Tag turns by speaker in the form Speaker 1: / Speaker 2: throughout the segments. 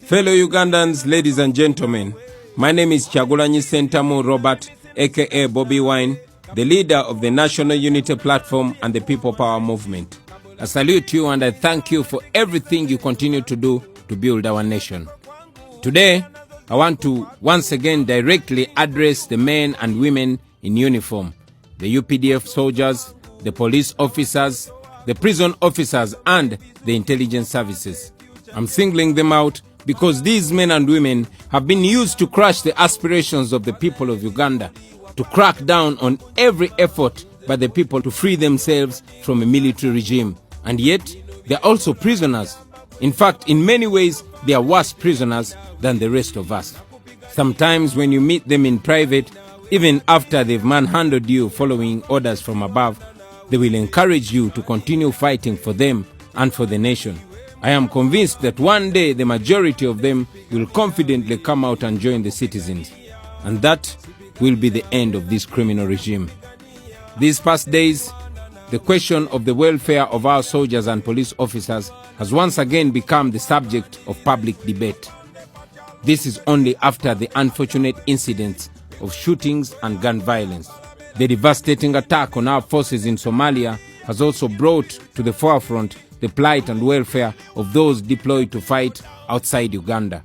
Speaker 1: Fellow Ugandans, ladies and gentlemen, my name is Kyagulanyi Ssentamu Robert, aka Bobby Wine, the leader of the National Unity Platform and the People Power Movement. I salute you and I thank you for everything you continue to do to build our nation. Today, I want to once again directly address the men and women in uniform, the UPDF soldiers, the police officers, the prison officers, and the intelligence services. I'm singling them out because these men and women have been used to crush the aspirations of the people of Uganda, to crack down on every effort by the people to free themselves from a military regime. And yet, they're also prisoners. In fact, in many ways, they are worse prisoners than the rest of us. Sometimes when you meet them in private, even after they've manhandled you following orders from above, they will encourage you to continue fighting for them and for the nation. I am convinced that one day the majority of them will confidently come out and join the citizens. And that will be the end of this criminal regime. These past days, the question of the welfare of our soldiers and police officers has once again become the subject of public debate. This is only after the unfortunate incidents of shootings and gun violence. The devastating attack on our forces in Somalia has also brought to the forefront the plight and welfare of those deployed to fight outside Uganda.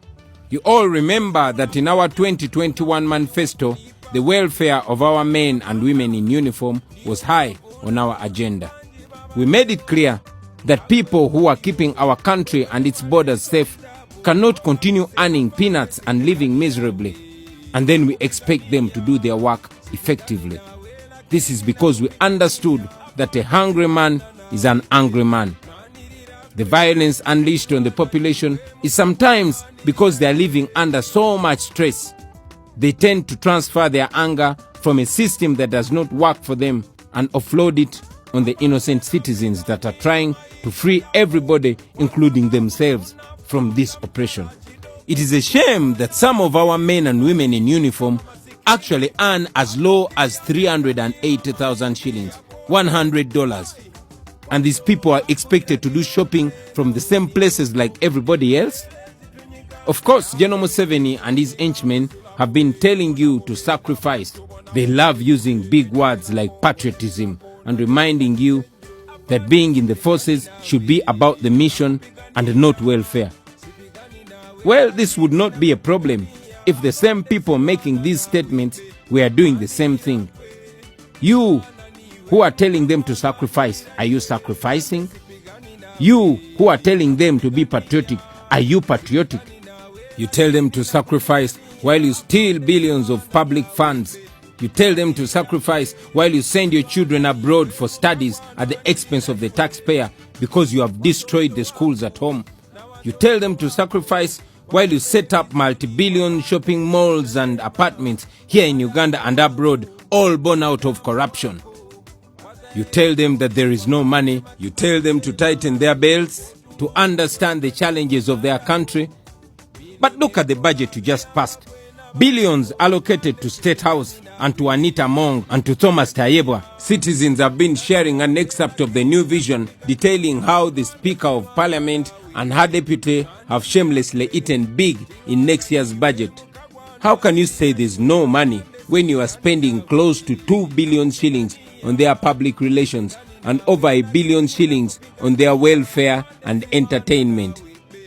Speaker 1: You all remember that in our 2021 manifesto, the welfare of our men and women in uniform was high on our agenda. We made it clear that people who are keeping our country and its borders safe cannot continue earning peanuts and living miserably, and then we expect them to do their work effectively. This is because we understood that a hungry man is an angry man. The violence unleashed on the population is sometimes because they are living under so much stress. They tend to transfer their anger from a system that does not work for them and offload it on the innocent citizens that are trying to free everybody, including themselves, from this oppression. It is a shame that some of our men and women in uniform actually earn as low as 380,000 shillings, $100. And these people are expected to do shopping from the same places like everybody else? Of course, General Museveni and his henchmen have been telling you to sacrifice. They love using big words like patriotism and reminding you that being in the forces should be about the mission and not welfare. Well, this would not be a problem if the same people making these statements were doing the same thing. You who are telling them to sacrifice, are you sacrificing? You who are telling them to be patriotic, are you patriotic? You tell them to sacrifice while you steal billions of public funds. You tell them to sacrifice while you send your children abroad for studies at the expense of the taxpayer because you have destroyed the schools at home. You tell them to sacrifice while you set up multi-billion shopping malls and apartments here in Uganda and abroad, all born out of corruption. You tell them that there is no money. You tell them to tighten their belts, to understand the challenges of their country. But look at the budget you just passed. Billions allocated to State House and to Anita Mong and to Thomas Tayebwa. Citizens have been sharing an excerpt of the new vision detailing how the Speaker of Parliament and her deputy have shamelessly eaten big in next year's budget. How can you say there's no money when you are spending close to 2 billion shillings on their public relations and over 1 billion shillings on their welfare and entertainment,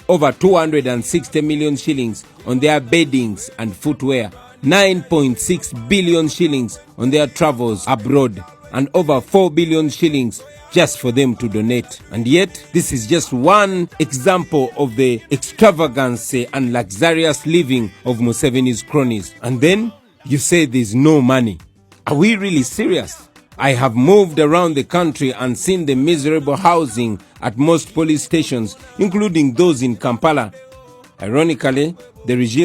Speaker 1: over 260 million shillings on their beddings and footwear, 9.6 billion shillings on their travels abroad, and over 4 billion shillings just for them to donate? And yet, this is just one example of the extravagance and luxurious living of Museveni's cronies. And then you say there's no money. Are we really serious? I have moved around the country and seen the miserable housing at most police stations, including those in Kampala. Ironically, the regime